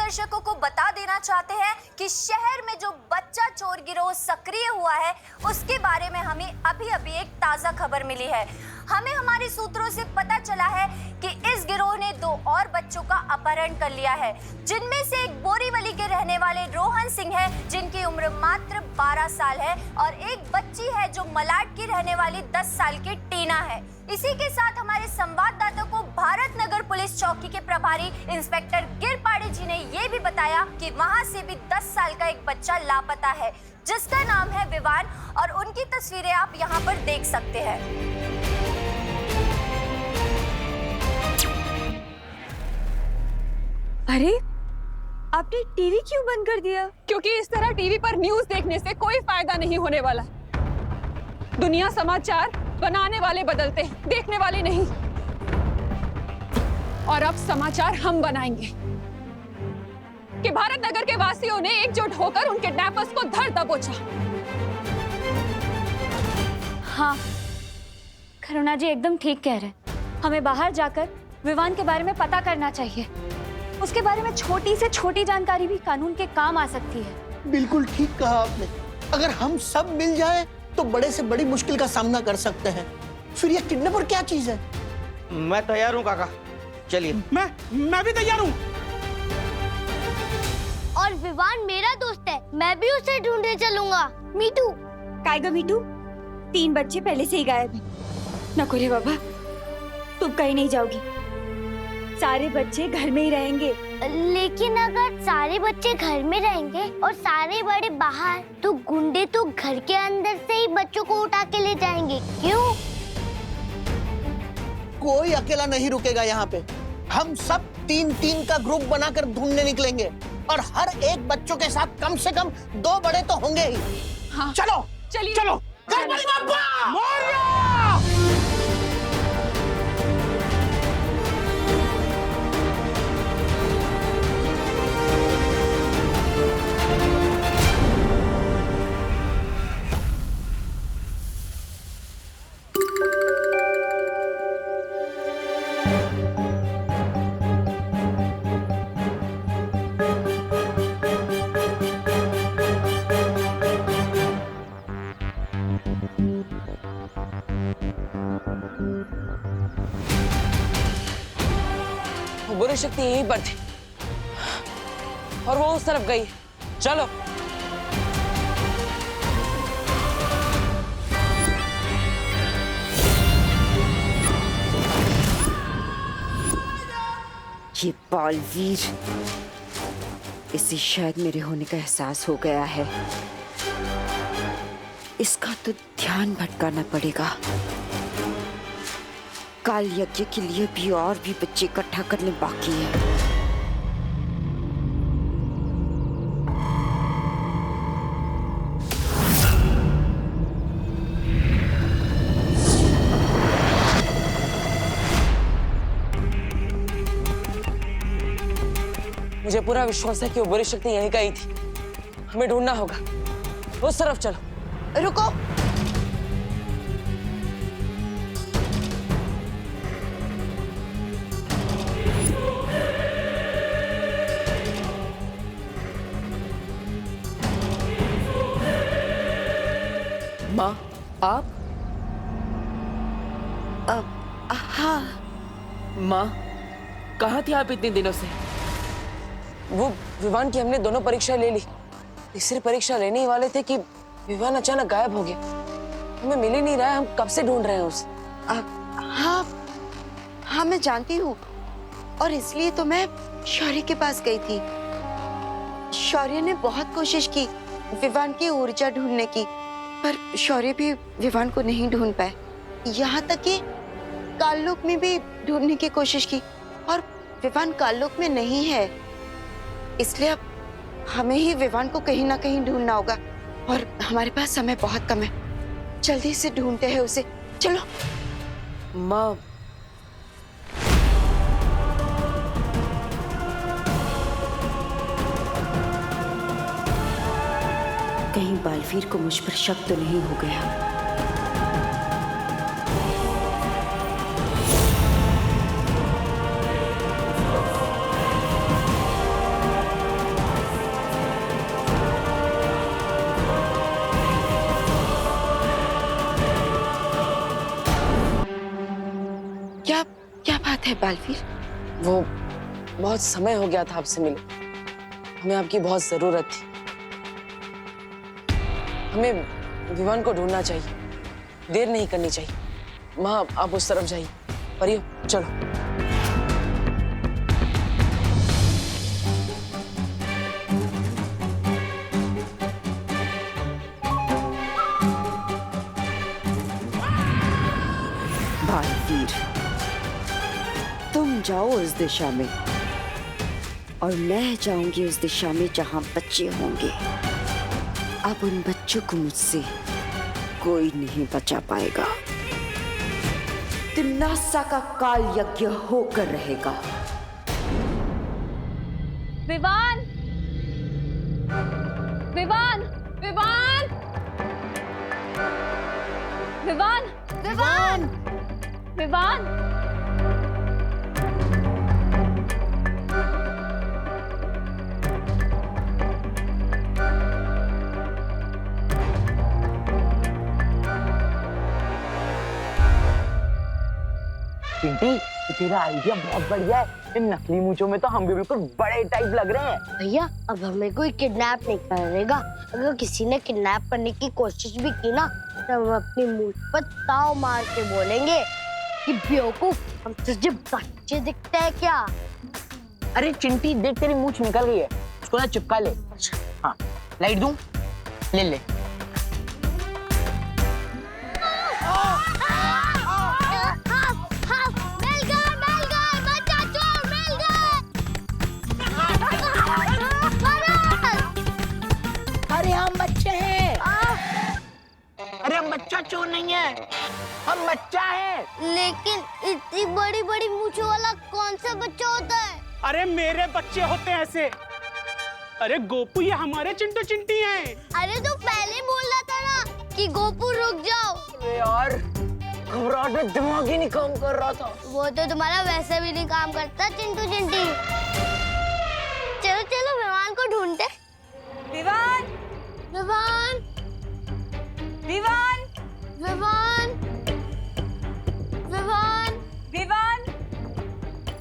दर्शकों को बता देना चाहते हैं कि शहर में जो बच्चा चोर गिरोह सक्रिय हुआ है उसके बारे में हमें अभी एक ताजा खबर मिली है। हमें हमारे सूत्रों से पता चला है कि इस गिरोह ने 2 और बच्चों का अपहरण कर लिया है, जिनमें से एक बोरीवली के रहने वाले रोहन सिंह है जिनकी उम्र मात्र 12 साल है और एक बच्ची है जो मलाड की रहने वाली 10 साल की टीना है। इसी के साथ हमारे संवाददाता को भारत नगर पुलिस चौकी के प्रभारी इंस्पेक्टर गिरपाड़े जी ने ये भी बताया कि वहां से भी 10 साल का एक बच्चा लापता है जिसका नाम है विवान और उनकी तस्वीरें आप यहाँ पर देख सकते हैं। अरे आपने टीवी क्यों बंद कर दिया? क्योंकि इस तरह टीवी पर न्यूज़ देखने से कोई फायदा नहीं होने वाला। दुनिया समाचार बनाने वाले बदलते हैं, देखने वाले नहीं। और अब समाचार हम बनाएंगे कि भारत नगर के वासियों ने एकजुट होकर उन किडनैपर्स को धर दबोचा। हाँ, करुणा जी एकदम ठीक कह रहे हैं। हमें बाहर जाकर विवान के बारे में पता करना चाहिए। उसके बारे में छोटी से छोटी जानकारी भी कानून के काम आ सकती है। बिल्कुल ठीक कहा आपने। अगर हम सब मिल जाएं तो बड़े से बड़ी मुश्किल का सामना कर सकते हैं। फिर ये किडनैपर क्या चीज है? मैं तैयार हूँ काका, चलिए। मैं भी तैयार हूँ। और विवान मेरा दोस्त है, मैं भी उसे ढूंढने चलूंगा। मीठू। कायगा मीठू, 3 बच्चे पहले से ही गायब हैं। नको रे बाबा, तुम कहीं नहीं जाओगी। सारे बच्चे घर में ही रहेंगे। लेकिन अगर सारे बच्चे घर में रहेंगे और सारे बड़े बाहर, तो गुंडे तो घर के अंदर से ही बच्चों को उठा के ले जाएंगे। क्यों? कोई अकेला नहीं रुकेगा यहाँ पे। हम सब 3-3 का ग्रुप बनाकर ढूंढने निकलेंगे और हर एक बच्चों के साथ कम से कम 2 बड़े तो होंगे ही। हाँ, चलो चलिए, चलो। गणपति बप्पा मोरया! बुरी शक्ति यहीं पर थी और वो उस तरफ गई। चलो। ये बालवीर, इसे शायद मेरे होने का एहसास हो गया है। इसका तो ध्यान भटकाना पड़ेगा। काल यज्ञ के लिए भी और भी बच्चे इकट्ठा करने बाकी है। मुझे पूरा विश्वास है कि वो बुरी शक्ति यहीं गई थी। हमें ढूंढना होगा। उस तरफ चलो। रुको, माँ, आप? हाँ। माँ, कहाँ थी आप इतने दिनों से? वो विवान की हमने दोनों परीक्षा ले ली। तीसरी परीक्षा लेने ही वाले थे कि विवान अचानक गायब हो गया। हमें मिल ही नहीं रहा है। हम कब से ढूंढ रहे हैं उसे। हाँ हाँ, मैं जानती हूँ और इसलिए तो मैं शौर्य के पास गई थी। शौर्य ने बहुत कोशिश की विवान की ऊर्जा ढूंढने की, पर शौर्य भी विवान को नहीं ढूंढ पाए। यहाँ तक कि काललोक में भी ढूंढने की कोशिश की और विवान काललोक में नहीं है। इसलिए अब हमें ही विवान को कहीं ना कहीं ढूंढना होगा और हमारे पास समय बहुत कम है। जल्दी से ढूंढते हैं उसे। चलो। माँ, कहीं बालवीर को मुझ पर शक तो नहीं हो गया। है बालवीर? वो बहुत समय हो गया था आपसे मिले, हमें आपकी बहुत जरूरत थी। हमें विवान को ढूंढना चाहिए, देर नहीं करनी चाहिए। माँ आप उस तरफ जाइए। परियो चलो। बालवीर, तुम जाओ उस दिशा में और मैं जाऊंगी उस दिशा में जहां बच्चे होंगे। अब उन बच्चों को मुझसे कोई नहीं बचा पाएगा। तिम्नासा का काल यज्ञ होकर रहेगा। विवान, विवान, विवान, विवान, विवान, विवान। चिंटी, तेरा आइडिया बहुत बढ़िया है। इन नकली मूंछों में तो हम भी बिल्कुल बड़े टाइप लग रहे हैं। भैया अब हमें कोई किडनैप नहीं करेगा। अगर किसी ने किडनैप करने की कोशिश भी की ना तो हम अपनी मूंछ पर ताव मार के बोलेंगे कि बेवकूफ, हम तुझे बच्चे दिखते हैं क्या? अरे चिंटी देख, तेरी मूंछ निकल गई है, उसको ना चिपका ले। हाँ, लाइट दूं? ले ले। अरे हम बच्चे हैं। अरे हम बच्चा चोर नहीं है, हम बच्चा है। लेकिन इतनी बड़ी बड़ी मूंछों वाला कौन सा बच्चा होता है? अरे मेरे बच्चे होते हैं ऐसे। अरे गोपू, ये हमारे चिंटू चिंटी हैं। अरे तो पहले बोला था ना कि गोपू रुक जाओ। अरे यार, घबराहट में दिमाग ही नहीं काम कर रहा था। वो तो तुम्हारा वैसे भी नहीं काम करता चिंटू चिंटी। चलो चलो विवान को ढूंढते। विवान, विवान, विवान, विवान, विवान, विवान,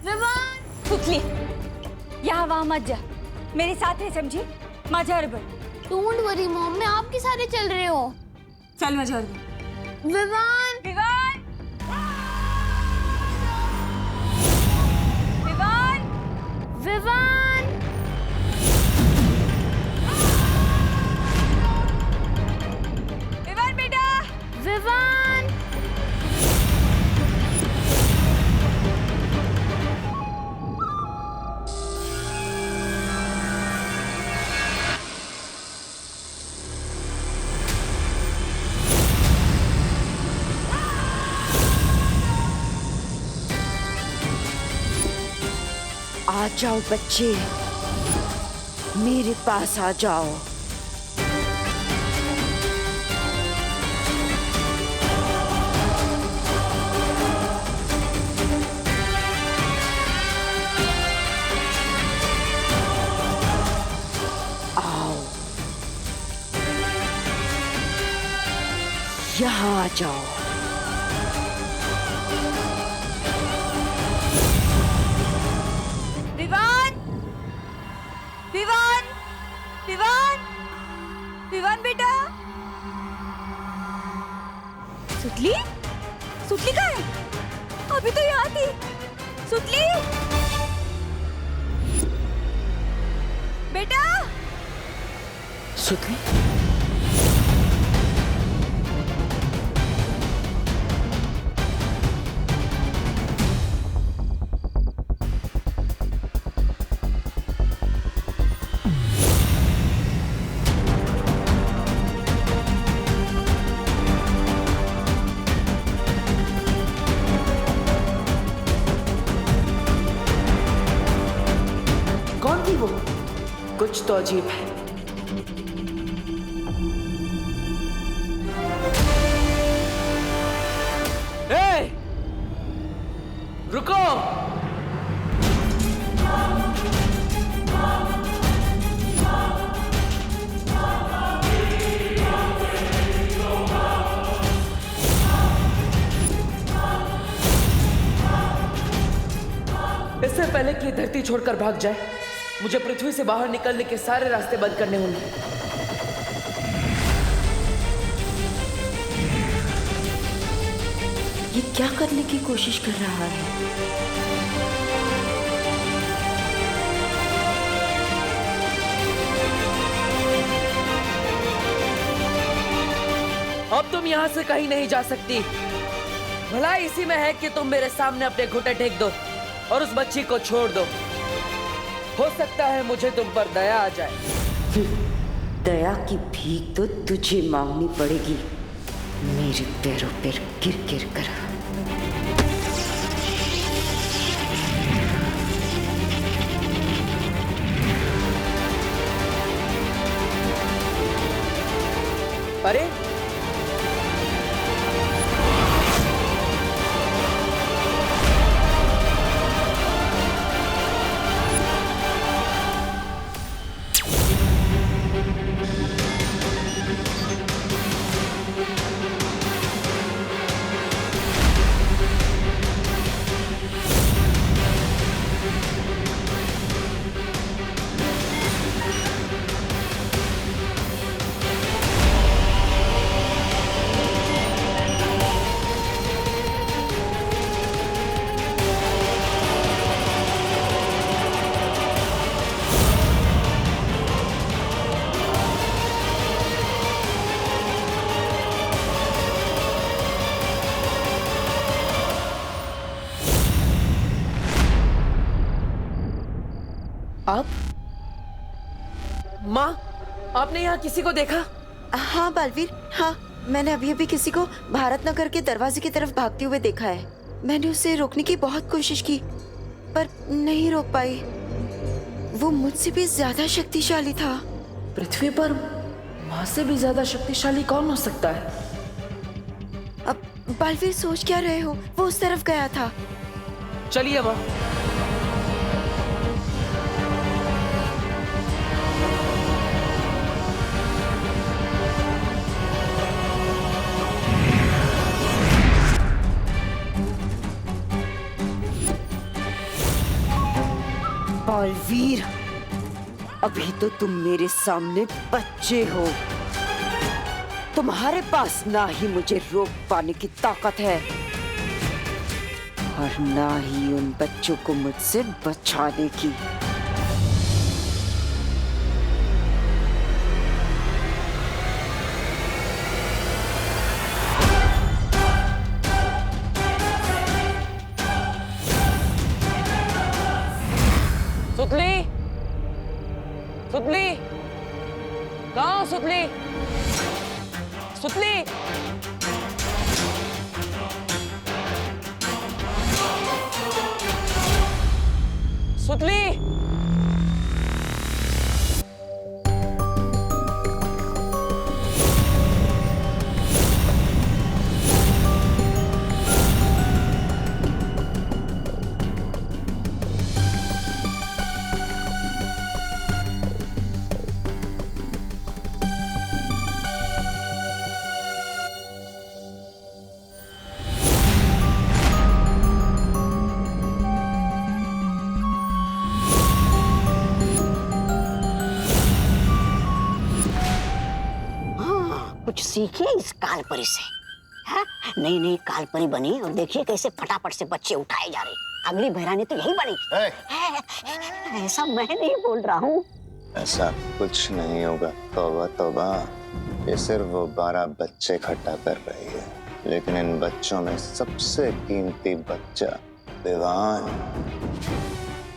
विवान। सुतली, यहाँ वहाँ मत जा, मेरे साथ है, समझी? माझ्या बरोबर। डोंट वरी मॉम, मैं आपके सारे चल रहे हो। चल माझ्या बरोबर। विवान, विवान, विवान, विवान, विवान बेटा, विवान। आ जाओ बच्चे, मेरे पास आ जाओ। आओ, यहाँ आ जाओ। विवान, विवान, विवान, विवान बेटा। सुतली, सुतली कहाँ है? अभी तो यहाँ थी। सुतली, बेटा। सुतली, कौन थी वो? कुछ तो अजीब है। ए, रुको। धरती छोड़कर भाग जाए, मुझे पृथ्वी से बाहर निकलने के सारे रास्ते बंद करने होंगे। ये क्या करने की कोशिश कर रहा है? अब तुम यहाँ से कहीं नहीं जा सकती। भलाई इसी में है कि तुम मेरे सामने अपने घुटने टेक दो और उस बच्ची को छोड़ दो। हो सकता है मुझे तुम पर दया आ जाए। दया की भीख तो तुझे मांगनी पड़ेगी, मेरे पैरों पर गिर गिर कर। अरे आप माँ, आपने यहाँ किसी को देखा? हाँ बालवीर, हाँ, मैंने अभी अभी किसी को भारत नगर के दरवाजे की तरफ भागते हुए देखा है। मैंने उसे रोकने की बहुत कोशिश की पर नहीं रोक पाई। वो मुझसे भी ज्यादा शक्तिशाली था। पृथ्वी पर माँ से भी ज्यादा शक्तिशाली कौन हो सकता है? अब बालवीर सोच क्या रहे हो? वो उस तरफ गया था। चलिए माँ। बालवीर, अभी तो तुम मेरे सामने बच्चे हो। तुम्हारे पास ना ही मुझे रोक पाने की ताकत है और ना ही उन बच्चों को मुझसे बचाने की। सुतली, सुतली, कहाँ हो सुतली? सुतली, सुतली। कुछ सीखिए इस कालपरी से। हाँ? नई नई कालपरी बनी और देखिए कैसे फटाफट से बच्चे उठाए जा रहे। अगली बहरानी तो यही बनेगी। ऐसा मैं नहीं बोल रहा हूँ। ऐसा कुछ नहीं होगा। तौबा तौबा, ये सिर्फ वो 12 बच्चे इकट्ठा कर रही है, लेकिन इन बच्चों में सबसे कीमती बच्चा विवान,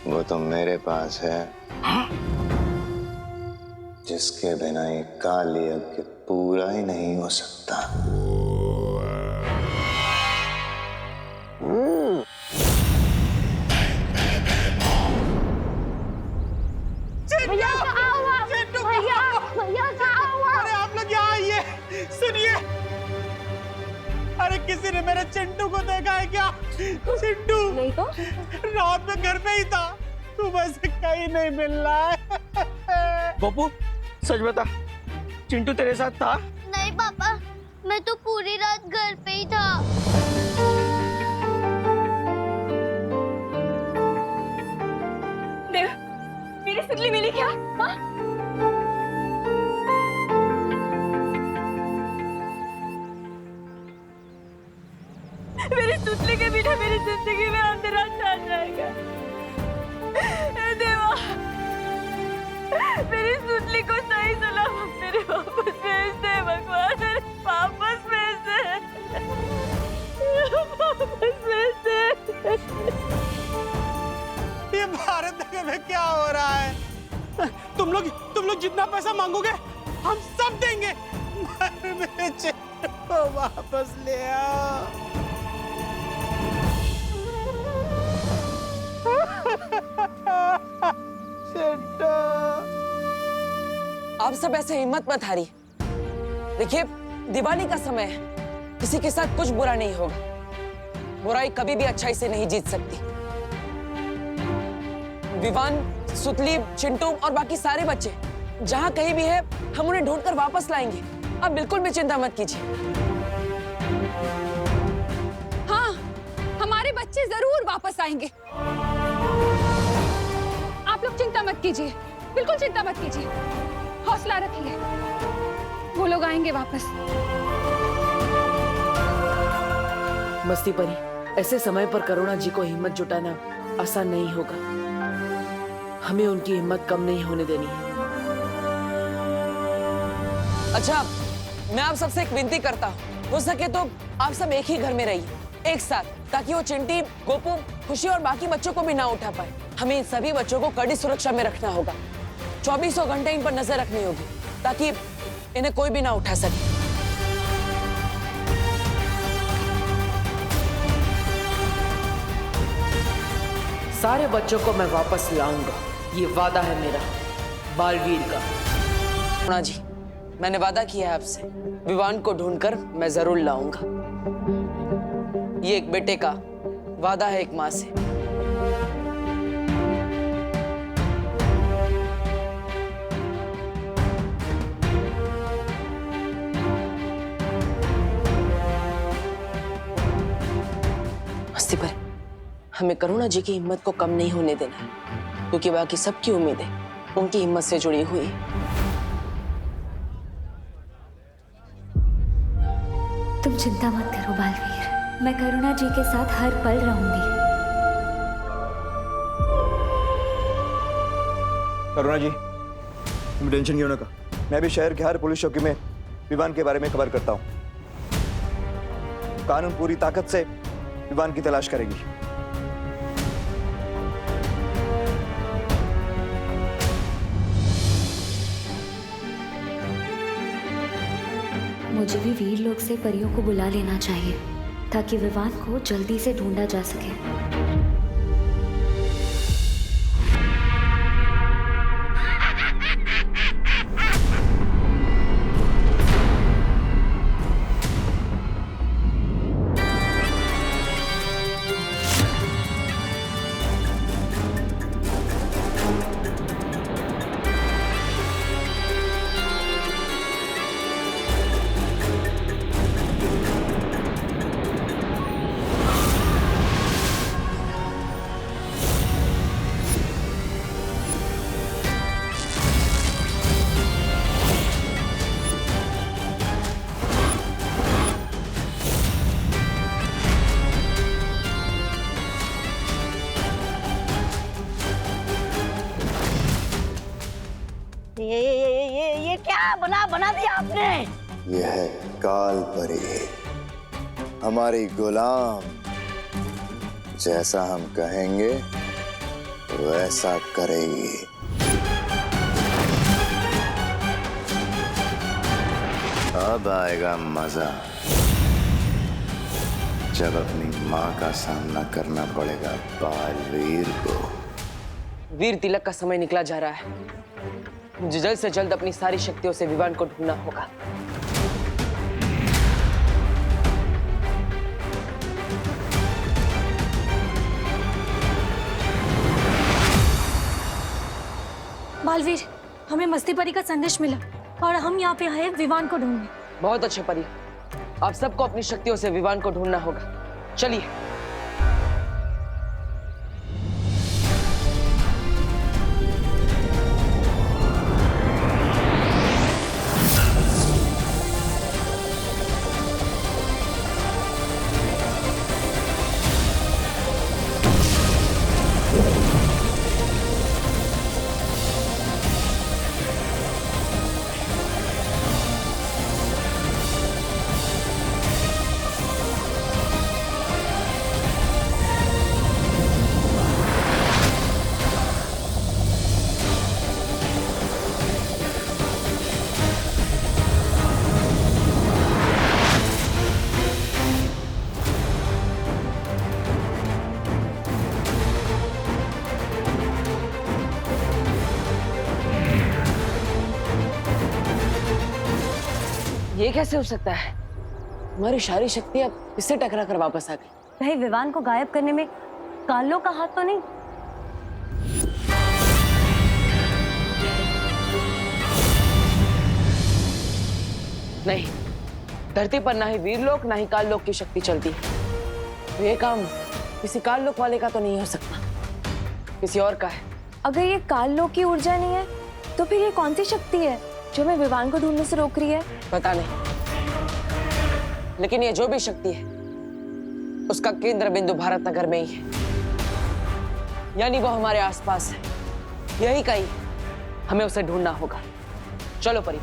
वो तो मेरे पास है, जिसके बिना ये काल यज्ञ पूरा ही नहीं हो सकता। भैया कहाँ हुआ? भैया कहाँ हुआ? अरे आप लोग यहाँ आइए, सुनिए। अरे किसी ने मेरे चिंटू को देखा है क्या? चिंटू नहीं तो रात में घर पे ही था, सुबह से कहीं नहीं मिल रहा है। बब्बू सच बता, चिंटू तेरे साथ था? नहीं पापा, मैं तो पूरी रात घर पे ही था। सुतली मिली क्या? हाँ? मेरी सुतली के बिना मेरी जिंदगी में अंधेरा छा जाएगा। हे देवा, मेरी सुतली को सही सलामत मेरे वापस भेज दे भगवान, मेरे वापस भेज दे, वापस भेज दे। ये भारत देश में क्या हो रहा है? तुम लोग जितना पैसा मांगोगे हम सब देंगे, मगर मेरे चिंटू को वापस ले आओ। चिंटू, आप सब ऐसे हिम्मत मत हारिए। देखिए, दिवाली का समय है, किसी के साथ कुछ बुरा नहीं होगा। बुराई कभी भी अच्छाई से नहीं जीत सकती। विवान, सुतली, चिंटू और बाकी सारे बच्चे जहां कहीं भी है, हम उन्हें ढूंढकर वापस लाएंगे। आप बिल्कुल भी चिंता मत कीजिए। हाँ, हमारे बच्चे जरूर वापस आएंगे। आप लोग चिंता मत कीजिए, बिल्कुल चिंता मत कीजिए, हौसला रखिए, वो लोग आएंगे वापस। मस्ती परी, ऐसे समय पर करुणा जी को हिम्मत जुटाना आसान नहीं होगा। हमें उनकी हिम्मत कम नहीं होने देनी है। अच्छा, मैं आप सबसे एक विनती करता हूँ, हो सके तो आप सब एक ही घर में रहिए, एक साथ, ताकि वो चिंटी, गोपू, खुशी और बाकी बच्चों को भी ना उठा पाए। हमें इन सभी बच्चों को कड़ी सुरक्षा में रखना होगा। 24 घंटे इन पर नजर रखनी होगी, ताकि इन्हें कोई भी ना उठा सके। सारे बच्चों को मैं वापस लाऊंगा, ये वादा है मेरा, बालवीर का। करुणा जी, मैंने वादा किया है आपसे, विवान को ढूंढकर मैं जरूर लाऊंगा। ये एक बेटे का वादा है एक माँ से। मस्ती पर हमें करुणा जी की हिम्मत को कम नहीं होने देना है, क्योंकि बाकी सबकी उम्मीदें उनकी हिम्मत से जुड़ी हुई है। तुम चिंता मत करो बालवीर, मैं करुणा जी के साथ हर पल रहूंगी। करुणा जी, तुम टेंशन क्यों ना का, मैं भी शहर के हर पुलिस चौकी में विवान के बारे में खबर करता हूँ। कानून पूरी ताकत से विवान की तलाश करेगी। मुझे भी वीर लोग से परियों को बुला लेना चाहिए, ताकि विवान को जल्दी से ढूंढा जा सके। ये क्या बना दिया आपने? यह है काल परी, हमारी गुलाम। जैसा हम कहेंगे वैसा करेगी। अब आएगा मजा, जब अपनी माँ का सामना करना पड़ेगा बालवीर को। वीर तिलक का समय निकला जा रहा है। मुझे जल्द से जल्द अपनी सारी शक्तियों से विवान को ढूंढना होगा। बालवीर, हमें मस्ती परी का संदेश मिला और हम यहाँ पे आए विवान को ढूंढने। बहुत अच्छे परी, आप सबको अपनी शक्तियों से विवान को ढूंढना होगा। चलिए। ये कैसे हो सकता है? हमारी सारी शक्ति अब इससे टकरा कर वापस आ गई। कहीं विवान को गायब करने में कालो का हाथ तो नहीं? नहीं, धरती पर ना ही वीरलोक ना ही काललोक की शक्ति चलती है। तो ये काम किसी काललोक वाले का तो नहीं हो सकता, किसी और का है। अगर ये काललोक की ऊर्जा नहीं है तो फिर ये कौन सी शक्ति है जो हमें विवान को ढूंढने से रोक रही है? पता नहीं, लेकिन ये जो भी शक्ति है उसका केंद्र बिंदु भारत नगर में ही है, यानी वो हमारे आसपास है। यही कहीं हमें उसे ढूंढना होगा। चलो परी।